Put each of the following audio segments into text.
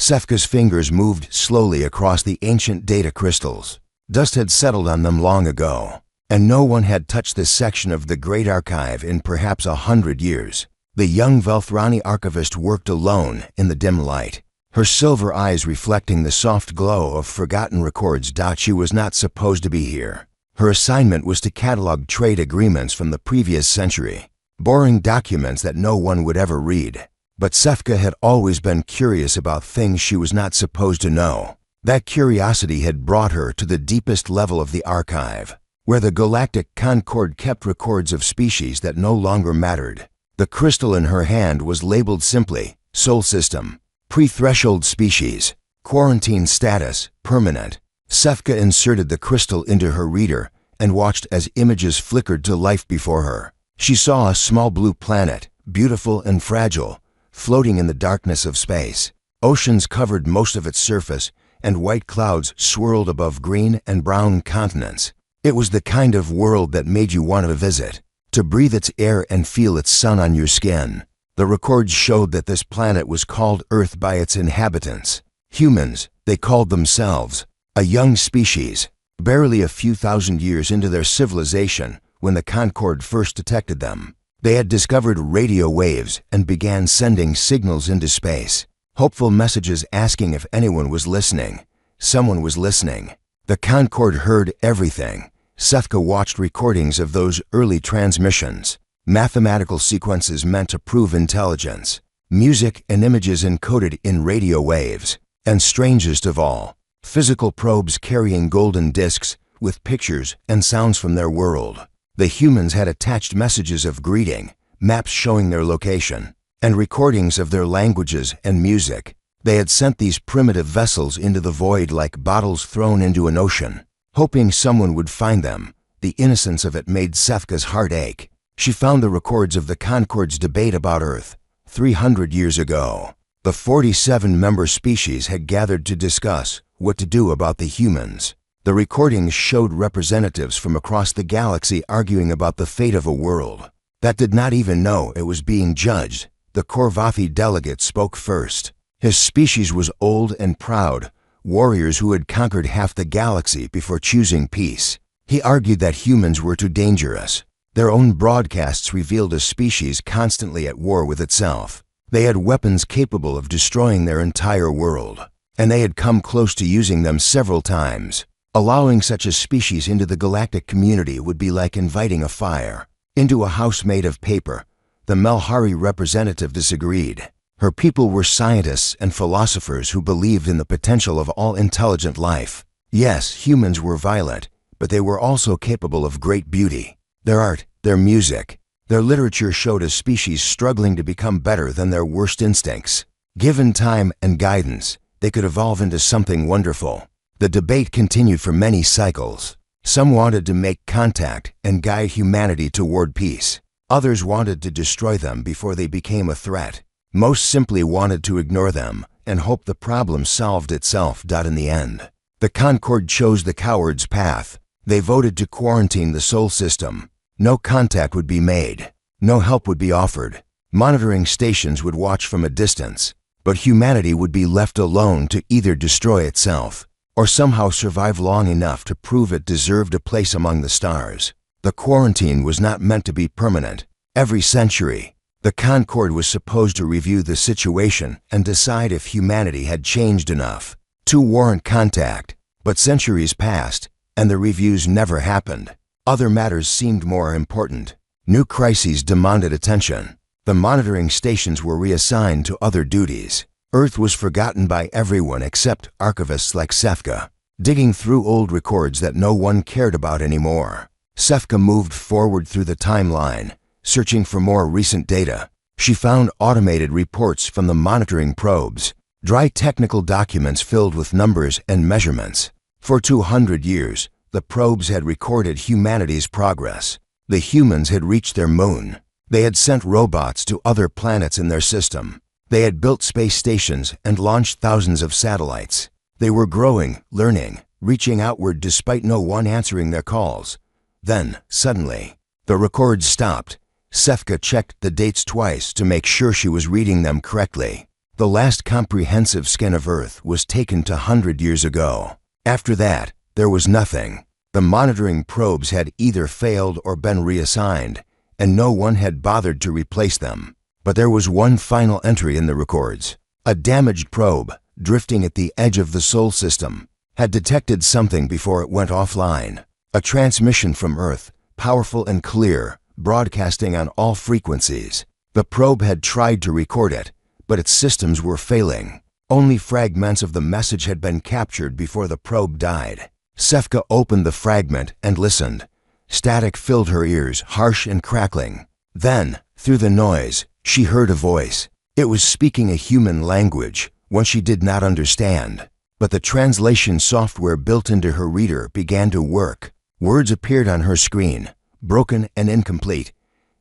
Sefka's fingers moved slowly across the ancient data crystals. Dust had settled on them long ago, and no one had touched this section of the Great Archive in perhaps 100 years. The young Velthrani archivist worked alone in the dim light, her silver eyes reflecting the soft glow of forgotten records. She was not supposed to be here. Her assignment was to catalog trade agreements from the previous century, boring documents that no one would ever read. But Sefka had always been curious about things she was not supposed to know. That curiosity had brought her to the deepest level of the archive, where the Galactic Concord kept records of species that no longer mattered. The crystal in her hand was labeled simply, Sol System, Pre-Threshold Species, Quarantine Status, Permanent. Sefka inserted the crystal into her reader and watched as images flickered to life before her. She saw a small blue planet, beautiful and fragile, floating in the darkness of space. Oceans covered most of its surface, and white clouds swirled above green and brown continents. It was the kind of world that made you want to visit, to breathe its air and feel its sun on your skin. The records showed that this planet was called Earth by its inhabitants. Humans, they called themselves, a young species, barely a few thousand years into their civilization when the Concord first detected them. They had discovered radio waves and began sending signals into space. Hopeful messages asking if anyone was listening. Someone was listening. The Concord heard everything. Sefka watched recordings of those early transmissions. Mathematical sequences meant to prove intelligence. Music and images encoded in radio waves. And strangest of all, physical probes carrying golden discs with pictures and sounds from their world. The humans had attached messages of greeting, maps showing their location, and recordings of their languages and music. They had sent these primitive vessels into the void like bottles thrown into an ocean, hoping someone would find them. The innocence of it made Sefka's heart ache. She found the records of the Concord's debate about Earth. 300 years ago, the 47-member species had gathered to discuss what to do about the humans. The recordings showed representatives from across the galaxy arguing about the fate of a world that did not even know it was being judged. The Korvathi delegate spoke first. His species was old and proud, warriors who had conquered half the galaxy before choosing peace. He argued that humans were too dangerous. Their own broadcasts revealed a species constantly at war with itself. They had weapons capable of destroying their entire world, and they had come close to using them several times. Allowing such a species into the galactic community would be like inviting a fire into a house made of paper. The Melhari representative disagreed. Her people were scientists and philosophers who believed in the potential of all intelligent life. Yes, humans were violent, but they were also capable of great beauty. Their art, their music, their literature showed a species struggling to become better than their worst instincts. Given time and guidance, they could evolve into something wonderful. The debate continued for many cycles. Some wanted to make contact and guide humanity toward peace. Others wanted to destroy them before they became a threat. Most simply wanted to ignore them and hope the problem solved itself. In the end, the Concord chose the coward's path. They voted to quarantine the Sol System. No contact would be made. No help would be offered. Monitoring stations would watch from a distance. But humanity would be left alone to either destroy itself or somehow survive long enough to prove it deserved a place among the stars. The quarantine was not meant to be permanent. Every century, the Concord was supposed to review the situation and decide if humanity had changed enough to warrant contact. But centuries passed, and the reviews never happened. Other matters seemed more important. New crises demanded attention. The monitoring stations were reassigned to other duties. Earth was forgotten by everyone except archivists like Sefka, digging through old records that no one cared about anymore. Sefka moved forward through the timeline, searching for more recent data. She found automated reports from the monitoring probes, dry technical documents filled with numbers and measurements. For 200 years, the probes had recorded humanity's progress. The humans had reached their moon. They had sent robots to other planets in their system. They had built space stations and launched thousands of satellites. They were growing, learning, reaching outward despite no one answering their calls. Then, suddenly, the records stopped. Sefka checked the dates twice to make sure she was reading them correctly. The last comprehensive scan of Earth was taken 200 years ago. After that, there was nothing. The monitoring probes had either failed or been reassigned, and no one had bothered to replace them. But there was one final entry in the records. A damaged probe, drifting at the edge of the Sol system, had detected something before it went offline. A transmission from Earth, powerful and clear, broadcasting on all frequencies. The probe had tried to record it, but its systems were failing. Only fragments of the message had been captured before the probe died. Sefka opened the fragment and listened. Static filled her ears, harsh and crackling. Then, through the noise, she heard a voice. It was speaking a human language, one she did not understand. But the translation software built into her reader began to work. Words appeared on her screen, broken and incomplete.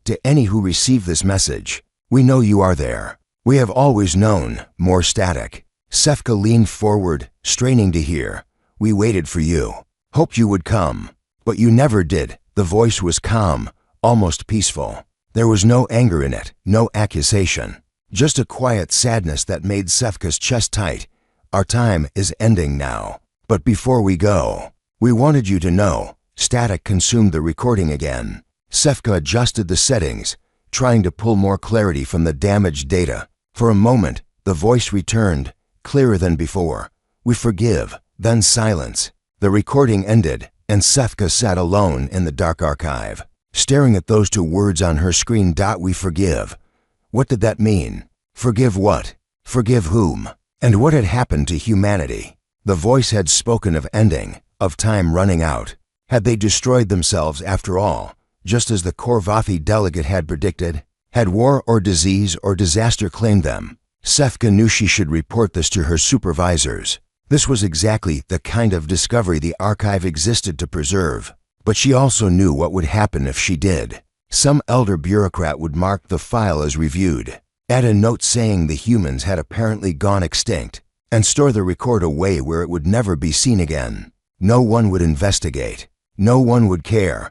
To any who receive this message, we know you are there. We have always known, more static. Sefka leaned forward, straining to hear. We waited for you. Hoped you would come. But you never did. The voice was calm, almost peaceful. There was no anger in it, no accusation. Just a quiet sadness that made Sefka's chest tight. Our time is ending now. But before we go, we wanted you to know. Static consumed the recording again. Sefka adjusted the settings, trying to pull more clarity from the damaged data. For a moment, the voice returned, clearer than before. We forgive, then silence. The recording ended, and Sefka sat alone in the dark archive, staring at those two words on her screen. We forgive. What did that mean? Forgive what? Forgive whom? And what had happened to humanity? The voice had spoken of ending, of time running out. Had they destroyed themselves after all, just as the Korvathi delegate had predicted? Had war or disease or disaster claimed them? Sefka knew she should report this to her supervisors. This was exactly the kind of discovery the archive existed to preserve. But she also knew what would happen if she did. Some elder bureaucrat would mark the file as reviewed, add a note saying the humans had apparently gone extinct, and store the record away where it would never be seen again. No one would investigate. No one would care.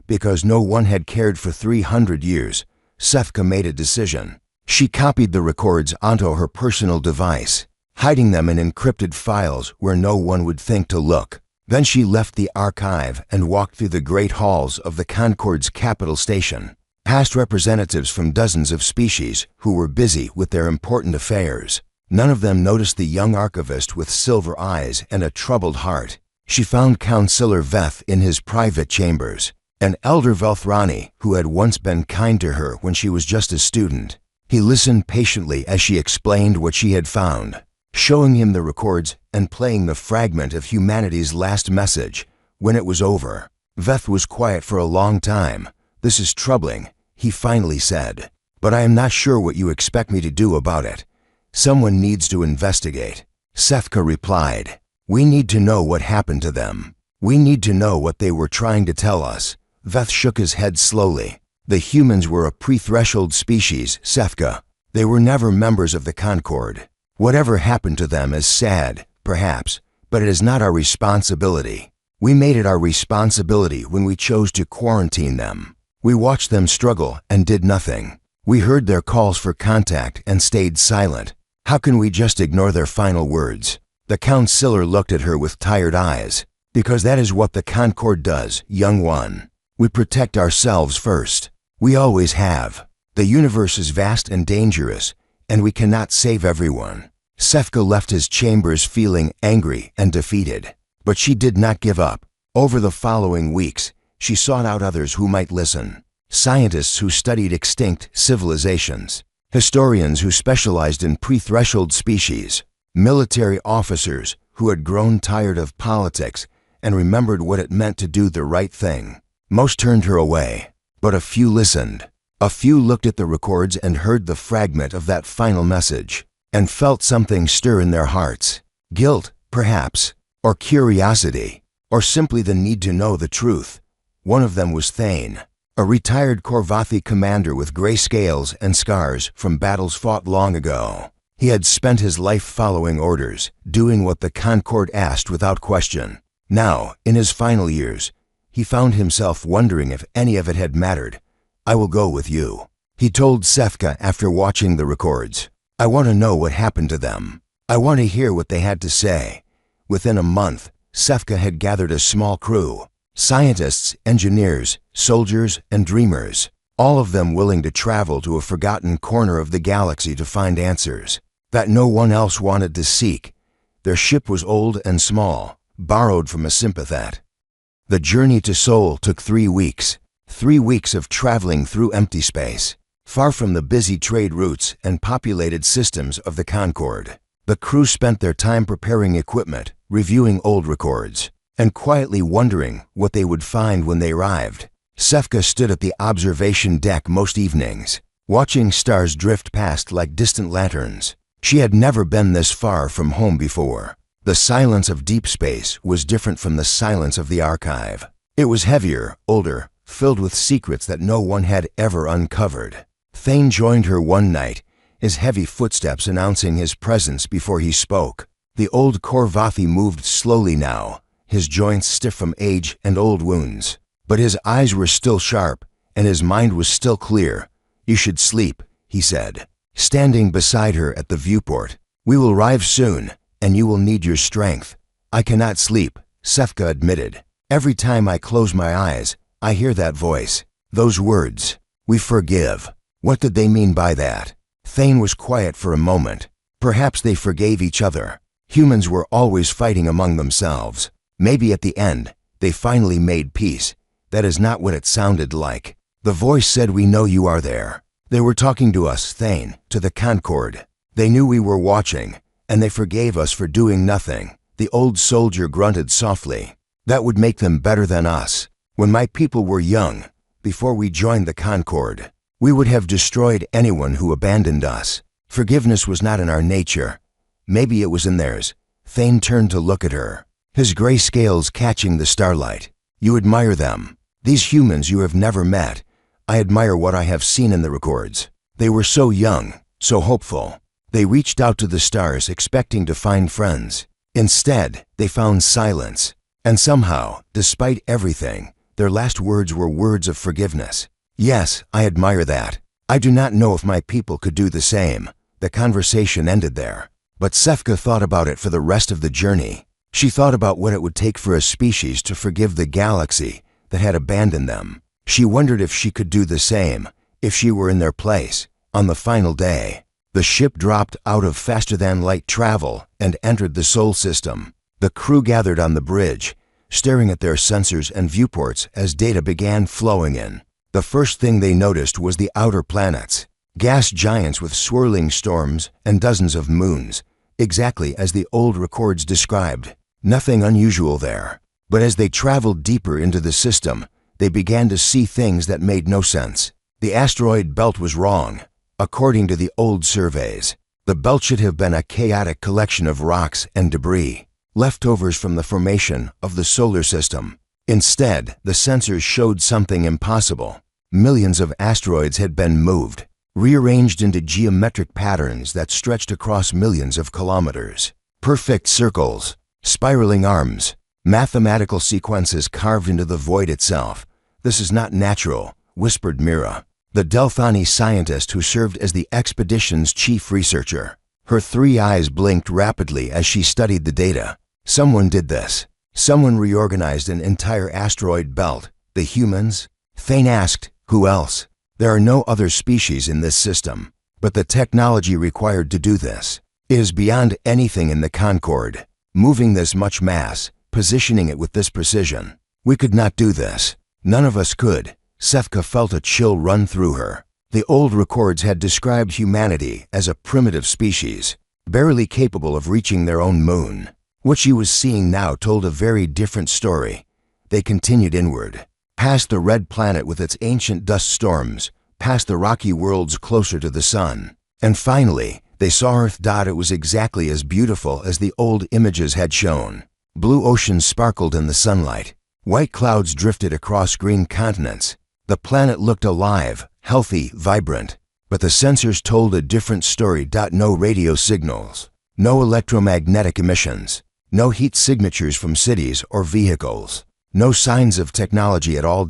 Because no one had cared for 300 years, Sefka made a decision. She copied the records onto her personal device, hiding them in encrypted files where no one would think to look. Then she left the archive and walked through the great halls of the Concord's capital station, past representatives from dozens of species who were busy with their important affairs. None of them noticed the young archivist with silver eyes and a troubled heart. She found Councillor Veth in his private chambers, an elder Velthrani who had once been kind to her when she was just a student. He listened patiently as she explained what she had found, showing him the records and playing the fragment of humanity's last message. When it was over, Veth was quiet for a long time. This is troubling, he finally said. But I am not sure what you expect me to do about it. Someone needs to investigate. Sefka replied. We need to know what happened to them. We need to know what they were trying to tell us. Veth shook his head slowly. The humans were a pre-threshold species, Sefka. They were never members of the Concord. Whatever happened to them is sad, perhaps, but it is not our responsibility. We made it our responsibility when we chose to quarantine them. We watched them struggle and did nothing. We heard their calls for contact and stayed silent. How can we just ignore their final words? The counselor looked at her with tired eyes. Because that is what the Concord does, young one. We protect ourselves first. We always have. The universe is vast and dangerous, and we cannot save everyone. Sefka left his chambers feeling angry and defeated. But she did not give up. Over the following weeks, she sought out others who might listen. Scientists who studied extinct civilizations. Historians who specialized in pre-threshold species. Military officers who had grown tired of politics and remembered what it meant to do the right thing. Most turned her away, but a few listened. A few looked at the records and heard the fragment of that final message, and felt something stir in their hearts. Guilt, perhaps, or curiosity, or simply the need to know the truth. One of them was Thane, a retired Korvathi commander with gray scales and scars from battles fought long ago. He had spent his life following orders, doing what the Concord asked without question. Now, in his final years, he found himself wondering if any of it had mattered. I will go with you, he told Sefka after watching the records. I want to know what happened to them. I want to hear what they had to say. Within a month, Sefka had gathered a small crew. Scientists, engineers, soldiers, and dreamers. All of them willing to travel to a forgotten corner of the galaxy to find answers that no one else wanted to seek. Their ship was old and small, borrowed from a sympathet. The journey to Sol took 3 weeks. 3 weeks of traveling through empty space, far from the busy trade routes and populated systems of the Concord. The crew spent their time preparing equipment, reviewing old records, and quietly wondering what they would find when they arrived. Sefka stood at the observation deck most evenings, watching stars drift past like distant lanterns. She had never been this far from home before. The silence of deep space was different from the silence of the archive. It was heavier, older, filled with secrets that no one had ever uncovered. Thane joined her one night, his heavy footsteps announcing his presence before he spoke. The old Korvathi moved slowly now, his joints stiff from age and old wounds. But his eyes were still sharp, and his mind was still clear. "You should sleep," he said, standing beside her at the viewport. "We will arrive soon, and you will need your strength." "I cannot sleep," Sefka admitted. "Every time I close my eyes, I hear that voice. Those words, 'We forgive.' What did they mean by that?" Thane was quiet for a moment. Perhaps they forgave each other. Humans were always fighting among themselves. Maybe at the end, they finally made peace. That is not what it sounded like. The voice said, "We know you are there." They were talking to us, Thane, to the Concord. They knew we were watching, and they forgave us for doing nothing. The old soldier grunted softly. "That would make them better than us. When my people were young, before we joined the Concord, we would have destroyed anyone who abandoned us. Forgiveness was not in our nature. Maybe it was in theirs." Thane turned to look at her, his gray scales catching the starlight. "You admire them. These humans you have never met. I admire what I have seen in the records. They were so young, so hopeful. They reached out to the stars expecting to find friends. Instead, they found silence. And somehow, despite everything, their last words were words of forgiveness. Yes, I admire that. I do not know if my people could do the same." The conversation ended there. But Sefka thought about it for the rest of the journey. She thought about what it would take for a species to forgive the galaxy that had abandoned them. She wondered if she could do the same, if she were in their place. On the final day, the ship dropped out of faster-than-light travel and entered the Sol system. The crew gathered on the bridge, staring at their sensors and viewports as data began flowing in. The first thing they noticed was the outer planets, gas giants with swirling storms and dozens of moons, exactly as the old records described. Nothing unusual there. But as they traveled deeper into the system, they began to see things that made no sense. The asteroid belt was wrong. According to the old surveys, the belt should have been a chaotic collection of rocks and debris, leftovers from the formation of the solar system. Instead, the sensors showed something impossible. Millions of asteroids had been moved, rearranged into geometric patterns that stretched across millions of kilometers. Perfect circles, spiraling arms, mathematical sequences carved into the void itself. "This is not natural," whispered Mira, the Delthani scientist who served as the expedition's chief researcher. Her 3 eyes blinked rapidly as she studied the data. Someone did this. Someone reorganized an entire asteroid belt. The humans? Thane asked, "Who else?" "There are no other species in this system, but the technology required to do this is beyond anything in the Concord. Moving this much mass, positioning it with this precision. We could not do this. None of us could." Sefka felt a chill run through her. The old records had described humanity as a primitive species, barely capable of reaching their own moon. What she was seeing now told a very different story. They continued inward, past the red planet with its ancient dust storms, past the rocky worlds closer to the sun. And finally, they saw Earth. It was exactly as beautiful as the old images had shown. Blue oceans sparkled in the sunlight. White clouds drifted across green continents. The planet looked alive, healthy, vibrant. But the sensors told a different story. No radio signals, no electromagnetic emissions, no heat signatures from cities or vehicles, no signs of technology at all.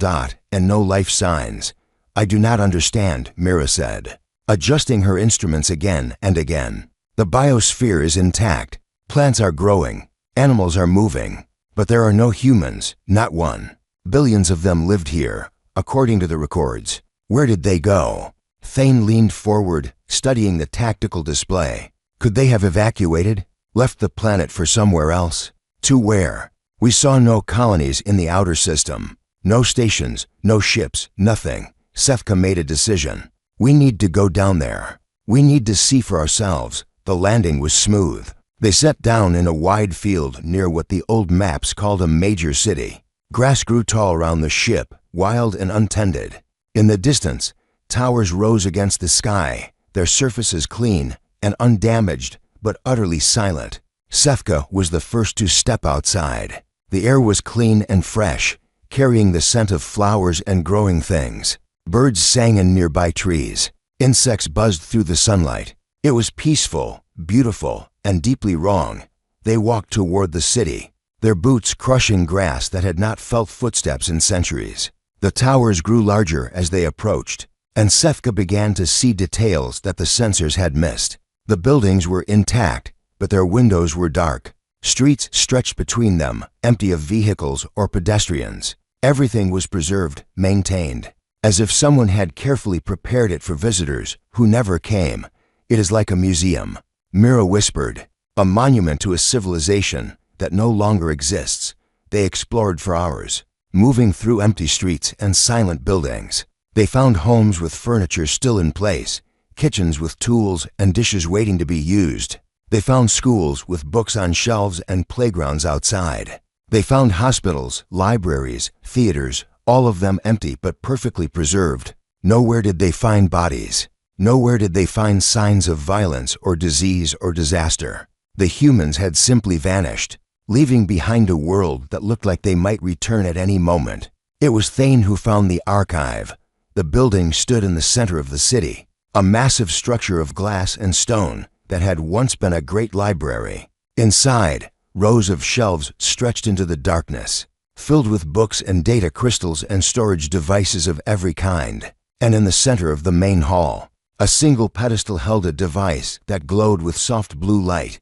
And no life signs. "I do not understand," Mira said. adjusting her instruments again and again. The biosphere is intact. Plants are growing. Animals are moving. But there are no humans, not one. Billions of them lived here, according to the records. Where did they go? Thane leaned forward, studying the tactical display. Could they have evacuated? Left the planet for somewhere else? To where? We saw no colonies in the outer system. No stations, no ships, nothing. Sefka made a decision. We need to go down there. We need to see for ourselves. The landing was smooth. They sat down in a wide field near what the old maps called a major city. Grass grew tall around the ship, wild and untended. In the distance, towers rose against the sky, their surfaces clean and undamaged, but utterly silent. Sefka was the first to step outside. The air was clean and fresh, carrying the scent of flowers and growing things. Birds sang in nearby trees. Insects buzzed through the sunlight. It was peaceful, beautiful, and deeply wrong. They walked toward the city, their boots crushing grass that had not felt footsteps in centuries. The towers grew larger as they approached, and Sefka began to see details that the sensors had missed. The buildings were intact, but their windows were dark. Streets stretched between them, empty of vehicles or pedestrians. Everything was preserved, maintained, as if someone had carefully prepared it for visitors who never came. It is like a museum, Mira whispered, a monument to a civilization that no longer exists. They explored for hours, moving through empty streets and silent buildings. They found homes with furniture still in place, kitchens with tools and dishes waiting to be used. They found schools with books on shelves and playgrounds outside. They found hospitals, libraries, theaters, all of them empty but perfectly preserved. Nowhere did they find bodies. Nowhere did they find signs of violence or disease or disaster. The humans had simply vanished, leaving behind a world that looked like they might return at any moment. It was Thane who found the archive. The building stood in the center of the city, a massive structure of glass and stone that had once been a great library. Inside, rows of shelves stretched into the darkness, filled with books and data crystals and storage devices of every kind. And in the center of the main hall, a single pedestal held a device that glowed with soft blue light.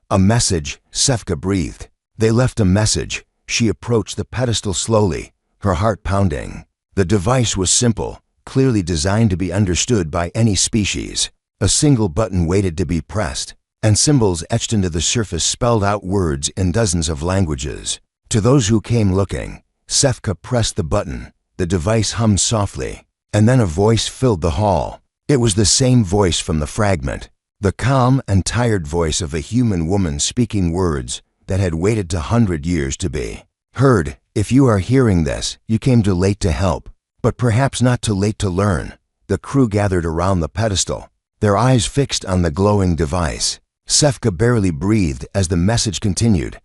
A message, Sefka breathed. They left a message. She approached the pedestal slowly, her heart pounding. The device was simple, clearly designed to be understood by any species. A single button waited to be pressed, and symbols etched into the surface spelled out words in dozens of languages. To those who came looking, Sefka pressed the button. The device hummed softly, and then a voice filled the hall. It was the same voice from the fragment, the calm and tired voice of a human woman speaking words that had waited 100 years to be heard. If you are hearing this, you came too late to help, but perhaps not too late to learn. The crew gathered around the pedestal, their eyes fixed on the glowing device. Sefka barely breathed as the message continued.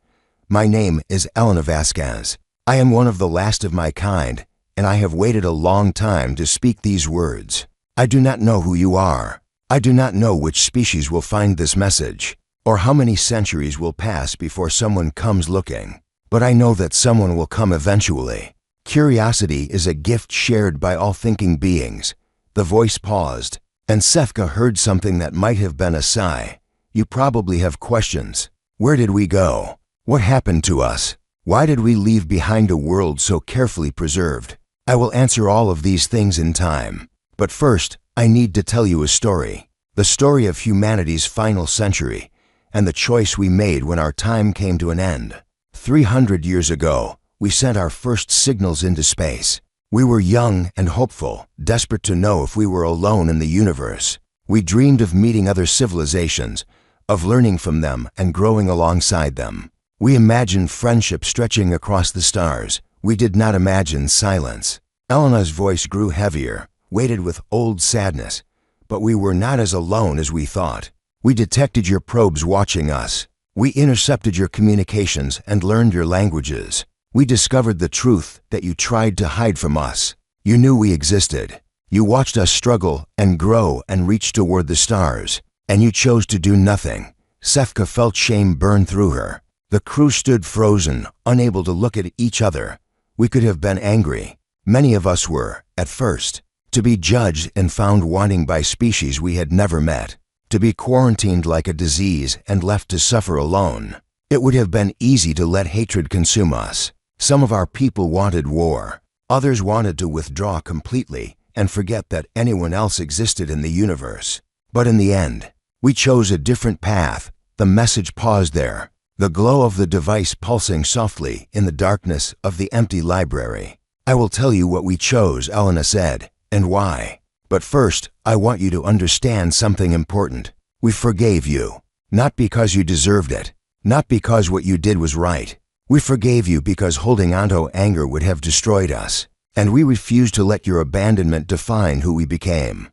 My name is Elena Vasquez. I am one of the last of my kind, and I have waited a long time to speak these words. I do not know who you are. I do not know which species will find this message, or how many centuries will pass before someone comes looking. But I know that someone will come eventually. Curiosity is a gift shared by all thinking beings. The voice paused, and Sefka heard something that might have been a sigh. You probably have questions. Where did we go? What happened to us? Why did we leave behind a world so carefully preserved? I will answer all of these things in time. But first, I need to tell you a story. The story of humanity's final century, and the choice we made when our time came to an end. 300 years ago, we sent our first signals into space. We were young and hopeful, desperate to know if we were alone in the universe. We dreamed of meeting other civilizations, of learning from them and growing alongside them. We imagined friendship stretching across the stars. We did not imagine silence. Elena's voice grew heavier, weighted with old sadness. But we were not as alone as we thought. We detected your probes watching us. We intercepted your communications and learned your languages. We discovered the truth that you tried to hide from us. You knew we existed. You watched us struggle and grow and reach toward the stars. And you chose to do nothing. Sefka felt shame burn through her. The crew stood frozen, unable to look at each other. We could have been angry. Many of us were, at first. To be judged and found wanting by species we had never met. To be quarantined like a disease and left to suffer alone. It would have been easy to let hatred consume us. Some of our people wanted war. Others wanted to withdraw completely and forget that anyone else existed in the universe. But in the end, we chose a different path. The message paused there, the glow of the device pulsing softly in the darkness of the empty library. "I will tell you what we chose," Elena said, "and why. But first, I want you to understand something important. We forgave you, not because you deserved it, not because what you did was right. We forgave you because holding onto anger would have destroyed us, and we refused to let your abandonment define who we became.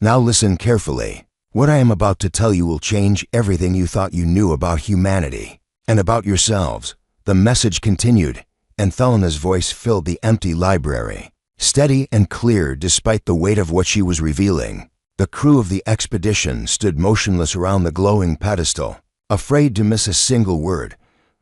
Now listen carefully. What I am about to tell you will change everything you thought you knew about humanity and about yourselves." The message continued, and Thelena's voice filled the empty library, steady and clear despite the weight of what she was revealing. The crew of the expedition stood motionless around the glowing pedestal, afraid to miss a single word.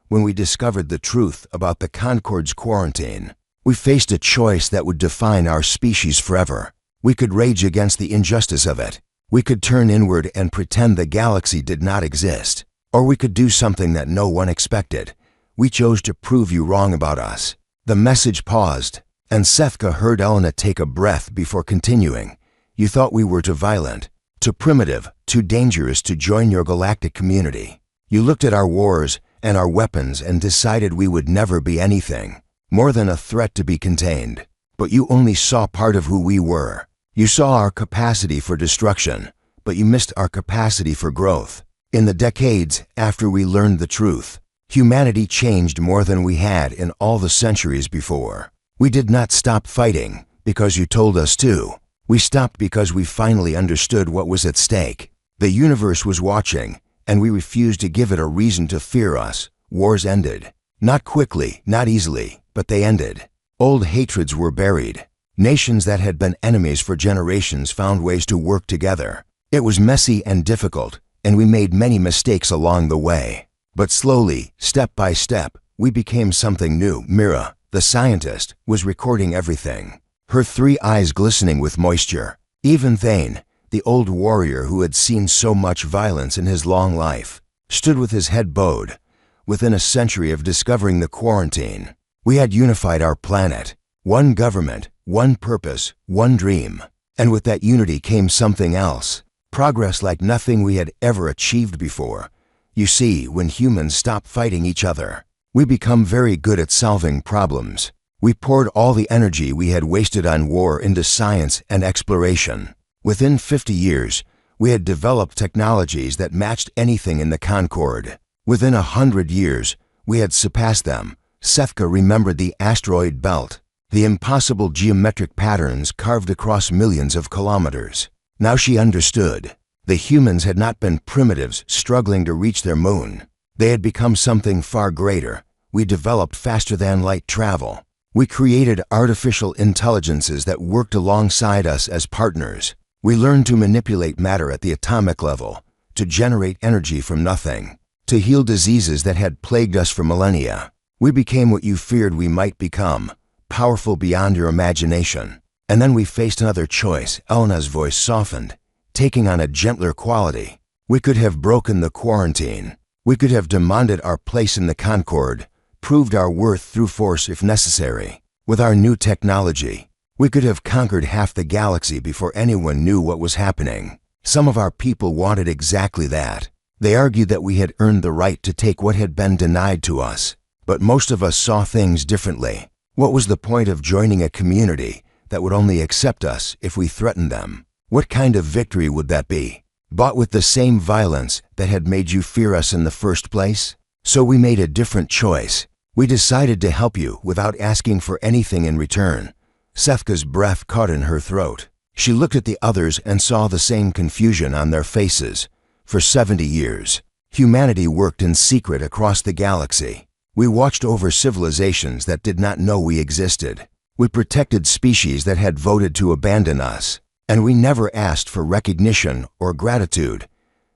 When we discovered the truth about the Concorde's quarantine, we faced a choice that would define our species forever. We could rage against the injustice of it. We could turn inward and pretend the galaxy did not exist. Or we could do something that no one expected. We chose to prove you wrong about us. The message paused, and Sethka heard Elena take a breath before continuing. "You thought we were too violent, too primitive, too dangerous to join your galactic community. You looked at our wars and our weapons and decided we would never be anything more than a threat to be contained. But you only saw part of who we were. You saw our capacity for destruction, but you missed our capacity for growth. In the decades after we learned the truth, humanity changed more than we had in all the centuries before. We did not stop fighting because you told us to. We stopped because we finally understood what was at stake. The universe was watching, and we refused to give it a reason to fear us. Wars ended. Not quickly, not easily, but they ended. Old hatreds were buried. Nations that had been enemies for generations found ways to work together. It was messy and difficult, and we made many mistakes along the way. But slowly, step by step, we became something new." Mira, the scientist, was recording everything, her 3 eyes glistening with moisture. Even Thane, the old warrior who had seen so much violence in his long life, stood with his head bowed. Within a century of discovering the quarantine, we had unified our planet. One government, one purpose, one dream. And with that unity came something else. Progress like nothing we had ever achieved before. You see, when humans stop fighting each other, we become very good at solving problems. We poured all the energy we had wasted on war into science and exploration. Within 50 years, we had developed technologies that matched anything in the Concorde. Within 100 years, we had surpassed them. Sethka remembered the asteroid belt, the impossible geometric patterns carved across millions of kilometers. Now she understood. The humans had not been primitives struggling to reach their moon. They had become something far greater. We developed faster-than-light travel. We created artificial intelligences that worked alongside us as partners. We learned to manipulate matter at the atomic level, to generate energy from nothing, to heal diseases that had plagued us for millennia. We became what you feared we might become, powerful beyond your imagination. And then we faced another choice. Elena's voice softened, taking on a gentler quality. We could have broken the quarantine. We could have demanded our place in the Concorde, proved our worth through force if necessary. With our new technology, we could have conquered half the galaxy before anyone knew what was happening. Some of our people wanted exactly that. They argued that we had earned the right to take what had been denied to us. But most of us saw things differently. What was the point of joining a community that would only accept us if we threatened them? What kind of victory would that be? Bought with the same violence that had made you fear us in the first place? So we made a different choice. We decided to help you without asking for anything in return. Sethka's breath caught in her throat. She looked at the others and saw the same confusion on their faces. For 70 years, humanity worked in secret across the galaxy. We watched over civilizations that did not know we existed. We protected species that had voted to abandon us. And we never asked for recognition or gratitude.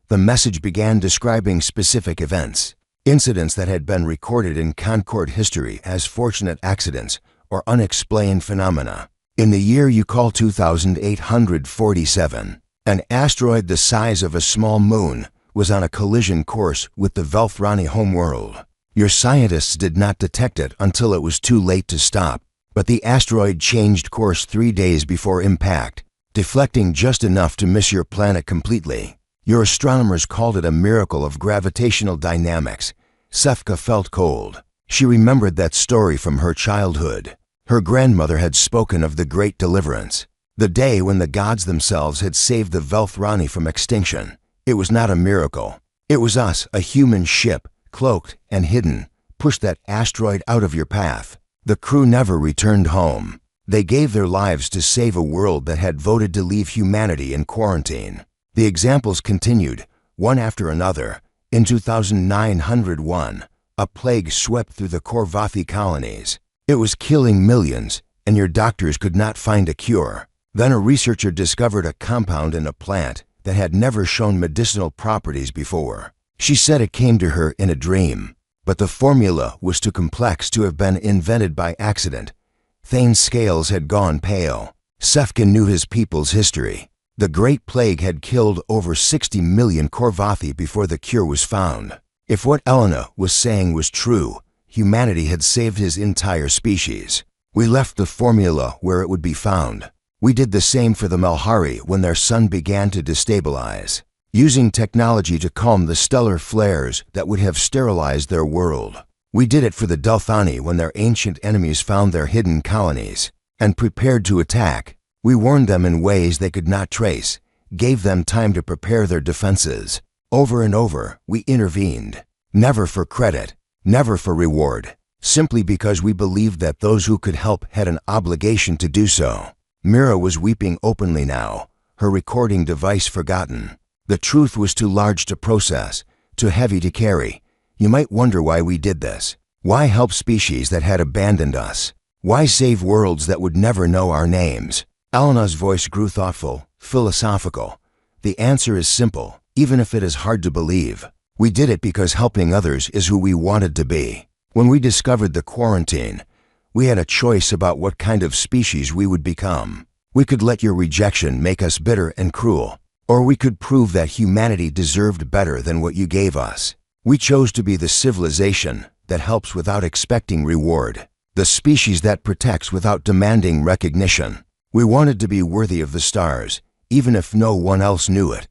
The message began describing specific events, incidents that had been recorded in Concorde history as fortunate accidents or unexplained phenomena. In the year you call 2847, an asteroid the size of a small moon was on a collision course with the Velthrani homeworld. Your scientists did not detect it until it was too late to stop, but the asteroid changed course 3 days before impact, deflecting just enough to miss your planet completely. Your astronomers called it a miracle of gravitational dynamics. Sefka felt cold. She remembered that story from her childhood. Her grandmother had spoken of the Great Deliverance, the day when the gods themselves had saved the Velthrani from extinction. It was not a miracle. It was us, a human ship, cloaked and hidden, pushed that asteroid out of your path. The crew never returned home. They gave their lives to save a world that had voted to leave humanity in quarantine. The examples continued, one after another. In 2901, a plague swept through the Korvathi colonies. It was killing millions, and your doctors could not find a cure. Then a researcher discovered a compound in a plant that had never shown medicinal properties before. She said it came to her in a dream, but the formula was too complex to have been invented by accident. Thane's scales had gone pale. Sefkin knew his people's history. The Great Plague had killed over 60 million Korvathi before the cure was found. If what Elena was saying was true, humanity had saved his entire species. We left the formula where it would be found. We did the same for the Malhari when their sun began to destabilize, using technology to calm the stellar flares that would have sterilized their world. We did it for the Delthani when their ancient enemies found their hidden colonies and prepared to attack. We warned them in ways they could not trace, gave them time to prepare their defenses. Over and over, we intervened, never for credit, never for reward, simply because we believed that those who could help had an obligation to do so. Mira was weeping openly now, her recording device forgotten. The truth was too large to process, too heavy to carry. You might wonder why we did this. Why help species that had abandoned us? Why save worlds that would never know our names? Elena's voice grew thoughtful, philosophical. The answer is simple, even if it is hard to believe. We did it because helping others is who we wanted to be. When we discovered the quarantine, we had a choice about what kind of species we would become. We could let your rejection make us bitter and cruel, or we could prove that humanity deserved better than what you gave us. We chose to be the civilization that helps without expecting reward, the species that protects without demanding recognition. We wanted to be worthy of the stars, even if no one else knew it.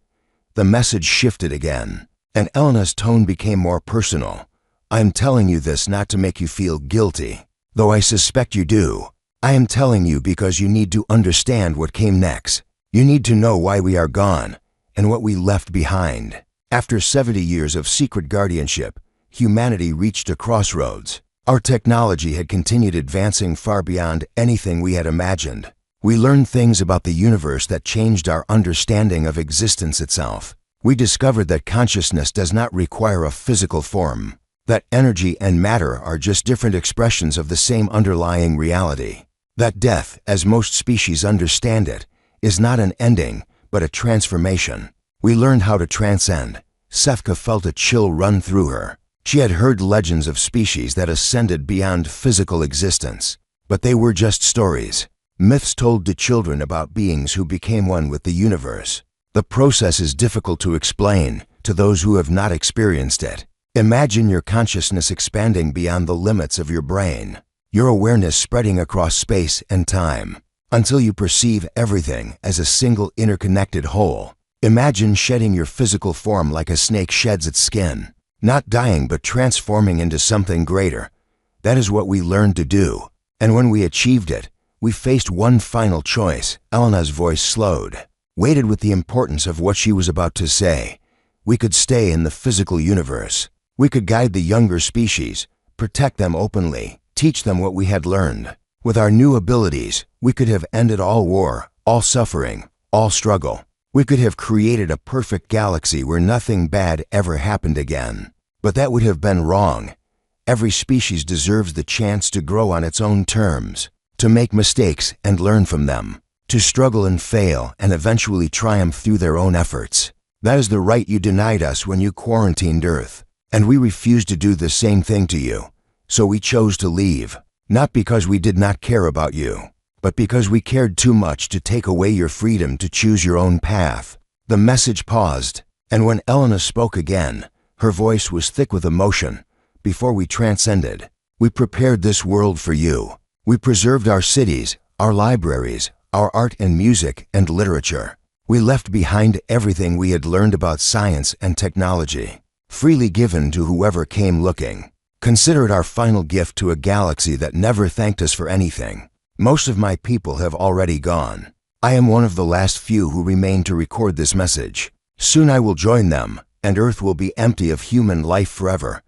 The message shifted again, and Elena's tone became more personal. I am telling you this not to make you feel guilty, though I suspect you do. I am telling you because you need to understand what came next. You need to know why we are gone and what we left behind. After 70 years of secret guardianship, humanity reached a crossroads. Our technology had continued advancing far beyond anything we had imagined. We learned things about the universe that changed our understanding of existence itself. We discovered that consciousness does not require a physical form, that energy and matter are just different expressions of the same underlying reality, that death, as most species understand it, is not an ending, but a transformation. We learned how to transcend. Sefka felt a chill run through her. She had heard legends of species that ascended beyond physical existence, but they were just stories. Myths told to children about beings who became one with the universe. The process is difficult to explain to those who have not experienced it. Imagine your consciousness expanding beyond the limits of your brain, your awareness spreading across space and time, until you perceive everything as a single interconnected whole. Imagine shedding your physical form like a snake sheds its skin, not dying but transforming into something greater. That is what we learned to do, and when we achieved it, we faced one final choice. Elena's voice slowed, weighted with the importance of what she was about to say. We could stay in the physical universe. We could guide the younger species, protect them openly, teach them what we had learned. With our new abilities, we could have ended all war, all suffering, all struggle. We could have created a perfect galaxy where nothing bad ever happened again. But that would have been wrong. Every species deserves the chance to grow on its own terms, to make mistakes and learn from them, to struggle and fail and eventually triumph through their own efforts. That is the right you denied us when you quarantined Earth, and we refused to do the same thing to you. So we chose to leave, not because we did not care about you, but because we cared too much to take away your freedom to choose your own path." The message paused, and when Elena spoke again, her voice was thick with emotion. "Before we transcended, we prepared this world for you. We preserved our cities, our libraries, our art and music and literature. We left behind everything we had learned about science and technology, freely given to whoever came looking. Consider it our final gift to a galaxy that never thanked us for anything. Most of my people have already gone. I am one of the last few who remain to record this message. Soon I will join them, and Earth will be empty of human life forever.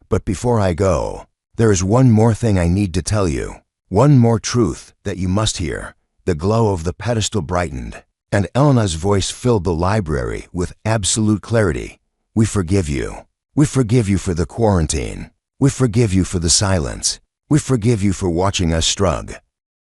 But before I go, there is one more thing I need to tell you. One more truth that you must hear." The glow of the pedestal brightened, and Elena's voice filled the library with absolute clarity. "We forgive you. We forgive you for the quarantine. We forgive you for the silence. We forgive you for watching us struggle."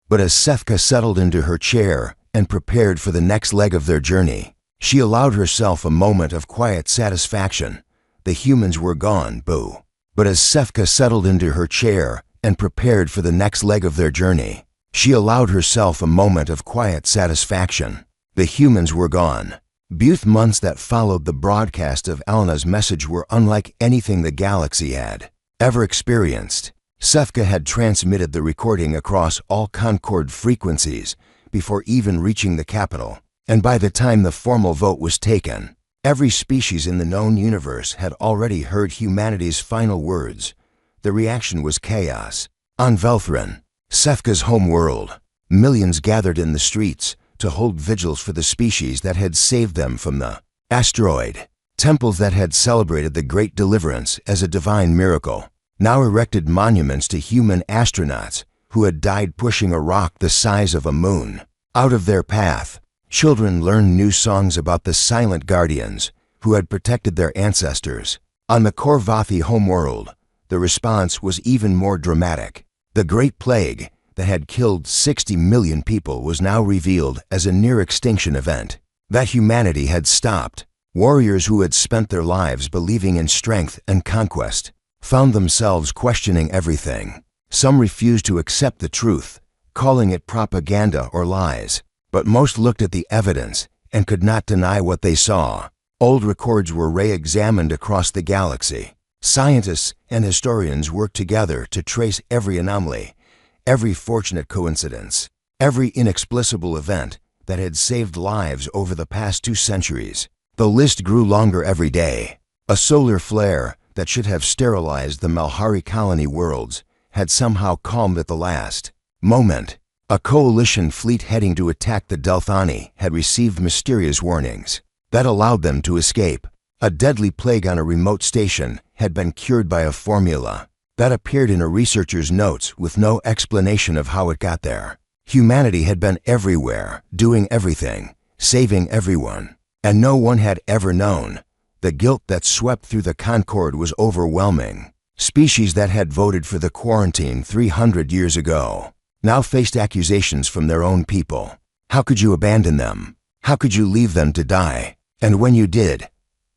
But as Sefka settled into her chair and prepared for the next leg of their journey, she allowed herself a moment of quiet satisfaction. The humans were gone, boo. But as Sefka settled into her chair and prepared for the next leg of their journey, she allowed herself a moment of quiet satisfaction. The humans were gone. Both months that followed the broadcast of Elena's message were unlike anything the galaxy had ever experienced. Sefka had transmitted the recording across all Concord frequencies before even reaching the capital, and by the time the formal vote was taken, every species in the known universe had already heard humanity's final words. The reaction was chaos. On Velthrin, Sefka's home world, millions gathered in the streets to hold vigils for the species that had saved them from the asteroid. Temples that had celebrated the Great Deliverance as a divine miracle now erected monuments to human astronauts who had died pushing a rock the size of a moon out of their path. Children learned new songs about the silent guardians who had protected their ancestors. On the Korvathi homeworld, the response was even more dramatic. The Great Plague that had killed 60 million people was now revealed as a near-extinction event. That humanity had stopped. Warriors who had spent their lives believing in strength and conquest found themselves questioning everything. Some refused to accept the truth, calling it propaganda or lies. But most looked at the evidence and could not deny what they saw. Old records were re-examined across the galaxy. Scientists and historians worked together to trace every anomaly, every fortunate coincidence, every inexplicable event that had saved lives over the past 2 centuries. The list grew longer every day. A solar flare that should have sterilized the Malhari colony worlds had somehow calmed at the last moment. A coalition fleet heading to attack the Delthani had received mysterious warnings that allowed them to escape. A deadly plague on a remote station had been cured by a formula that appeared in a researcher's notes with no explanation of how it got there. Humanity had been everywhere, doing everything, saving everyone, and no one had ever known. The guilt that swept through the Concord was overwhelming. Species that had voted for the quarantine 300 years ago now faced accusations from their own people. How could you abandon them? How could you leave them to die? And when you did,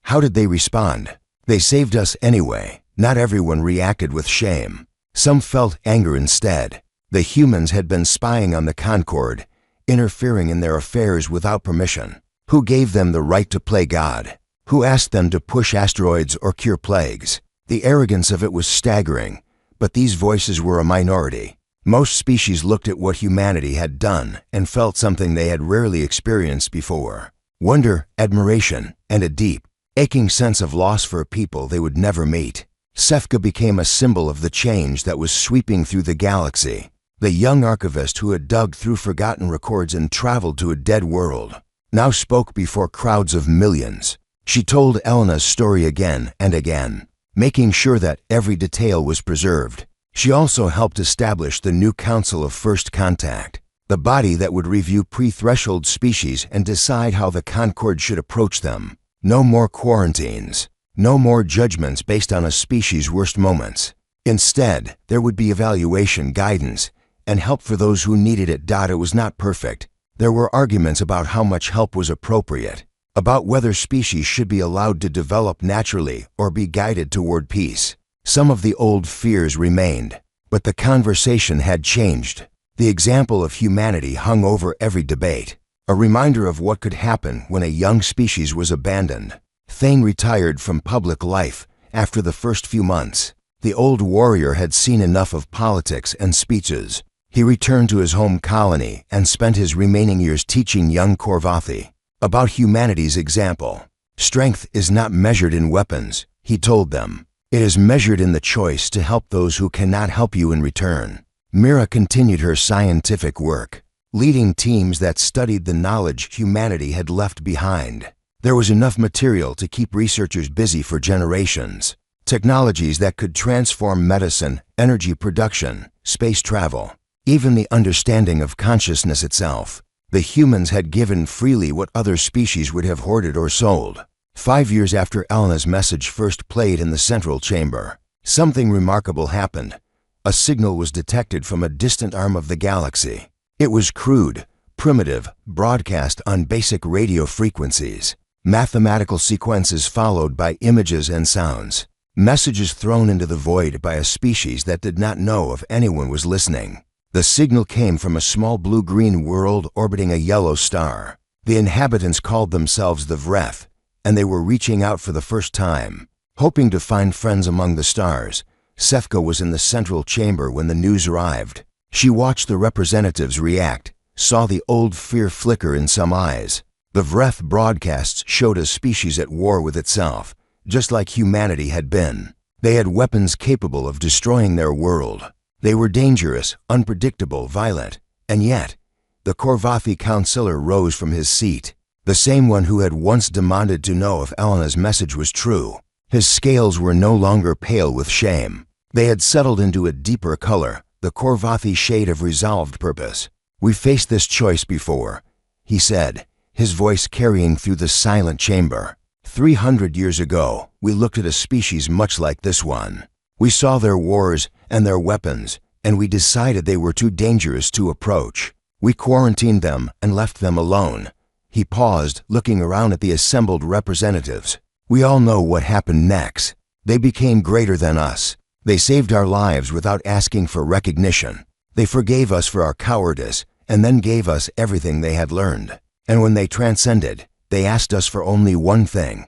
how did they respond? They saved us anyway. Not everyone reacted with shame. Some felt anger instead. The humans had been spying on the Concord, interfering in their affairs without permission. Who gave them the right to play God? Who asked them to push asteroids or cure plagues? The arrogance of it was staggering, but these voices were a minority. Most species looked at what humanity had done and felt something they had rarely experienced before: wonder, admiration, and a deep, aching sense of loss for a people they would never meet. Sefka became a symbol of the change that was sweeping through the galaxy. The young archivist who had dug through forgotten records and traveled to a dead world now spoke before crowds of millions. She told Elena's story again and again, making sure that every detail was preserved. She also helped establish the new Council of First Contact, the body that would review pre-threshold species and decide how the Concord should approach them. No more quarantines. No more judgments based on a species' worst moments. Instead, there would be evaluation, guidance, and help for those who needed it. It was not perfect. There were arguments about how much help was appropriate, about whether species should be allowed to develop naturally or be guided toward peace. Some of the old fears remained, but the conversation had changed. The example of humanity hung over every debate, a reminder of what could happen when a young species was abandoned. Thane retired from public life after the first few months. The old warrior had seen enough of politics and speeches. He returned to his home colony and spent his remaining years teaching young Corvathi about humanity's example. Strength is not measured in weapons, he told them. It is measured in the choice to help those who cannot help you in return. Mira continued her scientific work, leading teams that studied the knowledge humanity had left behind. There was enough material to keep researchers busy for generations. Technologies that could transform medicine, energy production, space travel, even the understanding of consciousness itself. The humans had given freely what other species would have hoarded or sold. 5 years after Elena's message first played in the central chamber, something remarkable happened. A signal was detected from a distant arm of the galaxy. It was crude, primitive, broadcast on basic radio frequencies. Mathematical sequences followed by images and sounds. Messages thrown into the void by a species that did not know if anyone was listening. The signal came from a small blue-green world orbiting a yellow star. The inhabitants called themselves the Vreth, and they were reaching out for the first time, hoping to find friends among the stars. Sefka was in the central chamber when the news arrived. She watched the representatives react, saw the old fear flicker in some eyes. The Vreth broadcasts showed a species at war with itself, just like humanity had been. They had weapons capable of destroying their world. They were dangerous, unpredictable, violent, and yet, the Corvathi counselor rose from his seat, the same one who had once demanded to know if Elena's message was true. His scales were no longer pale with shame. They had settled into a deeper color, the Corvathi shade of resolved purpose. "We faced this choice before," he said, his voice carrying through the silent chamber. 300 years ago, we looked at a species much like this one. We saw their wars and their weapons, and we decided they were too dangerous to approach. We quarantined them and left them alone. He paused, looking around at the assembled representatives. We all know what happened next. They became greater than us. They saved our lives without asking for recognition. They forgave us for our cowardice and then gave us everything they had learned. And when they transcended, they asked us for only one thing.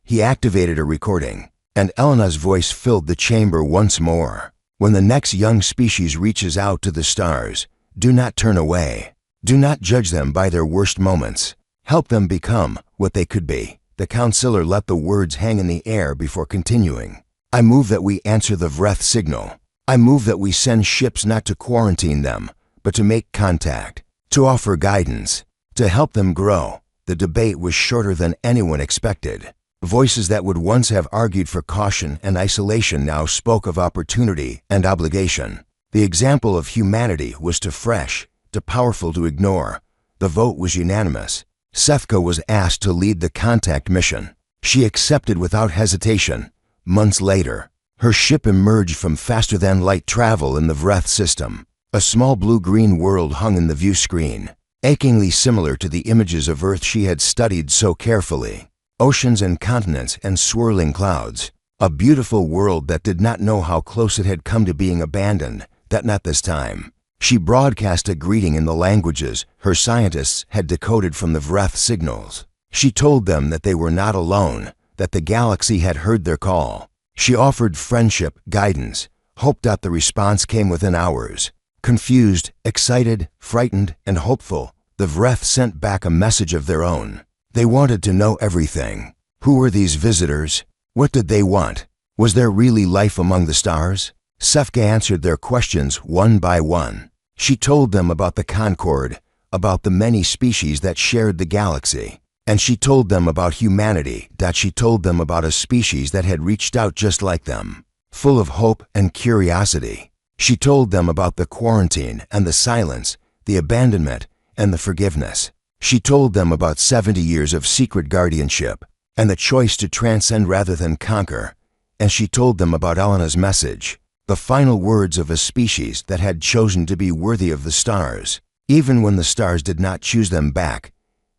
He activated a recording, and Elena's voice filled the chamber once more. When the next young species reaches out to the stars, do not turn away. Do not judge them by their worst moments. Help them become what they could be. The counselor let the words hang in the air before continuing. I move that we answer the Vreth signal. I move that we send ships not to quarantine them, but to make contact, to offer guidance, to help them grow. The debate was shorter than anyone expected. Voices that would once have argued for caution and isolation now spoke of opportunity and obligation. The example of humanity was too fresh, too powerful to ignore. The vote was unanimous. Sefka was asked to lead the contact mission. She accepted without hesitation. Months later, her ship emerged from faster-than-light travel in the Vreth system. A small blue-green world hung in the view screen, achingly similar to the images of Earth she had studied so carefully. Oceans and continents and swirling clouds. A beautiful world that did not know how close it had come to being abandoned, that not this time. She broadcast a greeting in the languages her scientists had decoded from the Vreth signals. She told them that they were not alone, that the galaxy had heard their call. She offered friendship, guidance, hope that the response came within hours. Confused, excited, frightened, and hopeful, the Vreth sent back a message of their own. They wanted to know everything. Who were these visitors? What did they want? Was there really life among the stars? Sefka answered their questions one by one. She told them about the Concord, about the many species that shared the galaxy. And she told them about humanity, that she told them about a species that had reached out just like them, full of hope and curiosity. She told them about the quarantine and the silence, the abandonment and the forgiveness. She told them about 70 years of secret guardianship and the choice to transcend rather than conquer. And she told them about Elena's message, the final words of a species that had chosen to be worthy of the stars. Even when the stars did not choose them back,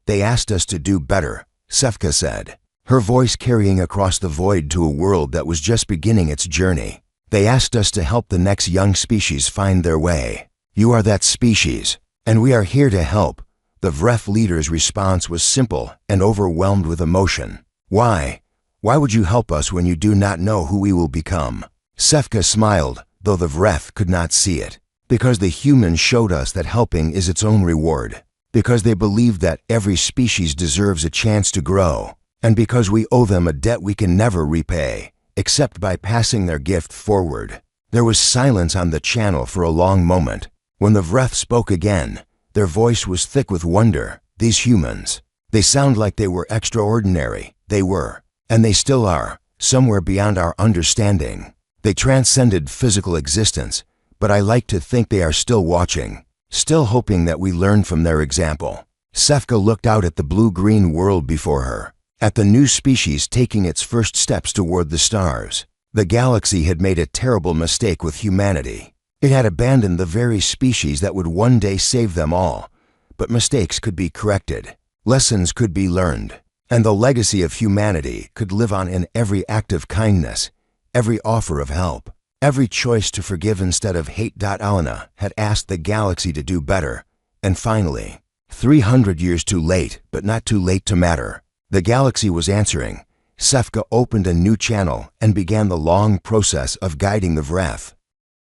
they asked us to do better, Sefka said, her voice carrying across the void to a world that was just beginning its journey. They asked us to help the next young species find their way. You are that species, and we are here to help." The VREF leader's response was simple and overwhelmed with emotion. Why? Why would you help us when you do not know who we will become? Sefka smiled, though the VREF could not see it. Because the humans showed us that helping is its own reward. Because they believe that every species deserves a chance to grow. And because we owe them a debt we can never repay, except by passing their gift forward. There was silence on the channel for a long moment. When the VREF spoke again, their voice was thick with wonder. These humans, they sound like they were extraordinary. They were, and they still are, somewhere beyond our understanding. They transcended physical existence, but I like to think they are still watching, still hoping that we learn from their example. Sefka looked out at the blue-green world before her, at the new species taking its first steps toward the stars. The galaxy had made a terrible mistake with humanity. It had abandoned the very species that would one day save them all. But mistakes could be corrected, lessons could be learned, and the legacy of humanity could live on in every act of kindness, every offer of help, every choice to forgive instead of hate. Alana had asked the galaxy to do better, and finally, 300 years too late, but not too late to matter. The galaxy was answering. Sefka opened a new channel and began the long process of guiding the VREF.